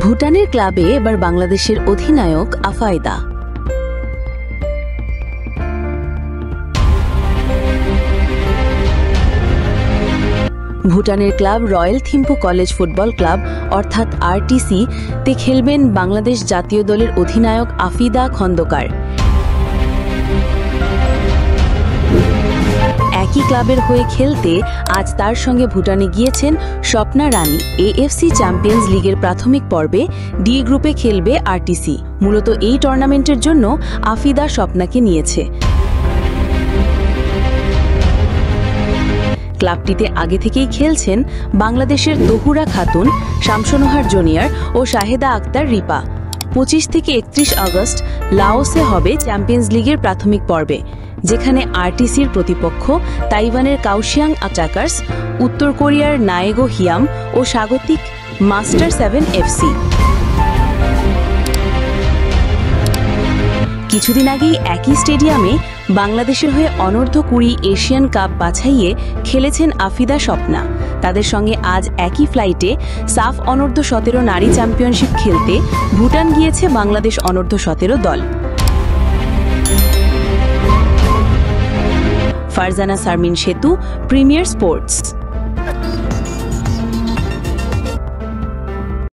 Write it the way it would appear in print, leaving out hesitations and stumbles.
ভুটানের ক্লাবে এবার বাংলাদেশের অধিনায়ক আফায়দা। ভুটানের club royal Thimphu college football club অর্থাৎ আরটিসি তে খেলবেন বাংলাদেশ জাতীয় দলের অধিনায়ক আফিদা খন্দকার। একই ক্লাবের হয়ে খেলতে আজ তার সঙ্গে ভুটানে গিয়েছেন স্বপ্না রানী। এএফসি চ্যাম্পিয়ন্স লিগের প্রাথমিক পর্বে ডি গ্রুপে খেলবে আরটিসি। মূলত এই টুর্নামেন্টের জন্য আফিদা স্বপ্নাকে নিয়েছে। ক্লাবটিতে আগে থেকেই খেলছেন বাংলাদেশের তহুরা খাতুন, শামসুন্নাহার জুনিয়র ও শাহেদা আক্তার রিপা। 25 থেকে 31 আগস্ট লাওসে হবে চ্যাম্পিয়ন্স লিগের প্রাথমিক পর্বে, যেখানে আরটিসির প্রতিপক্ষ তাইওয়ানের কাওশিয়াং আচাকার্স, উত্তর কোরিয়ার নায়েগো হিয়াম ও স্বাগতিক মাস্টার 7 এফসি। কিছুদিন আগেই একই স্টেডিয়ামে বাংলাদেশের হয়ে অনূর্ধ্ব-20 এশিয়ান কাপ বাছাইয়ে খেলেছেন আফিদা স্বপ্না। তাদের সঙ্গে আজ একই ফ্লাইটে সাফ অনূর্ধ্ব-17 নারী চ্যাম্পিয়নশিপ খেলতে ভুটান গিয়েছে বাংলাদেশ অনূর্ধ্ব-17 দল। ফারজানা শারমিন সেতু, প্রিমিয়ার স্পোর্টস।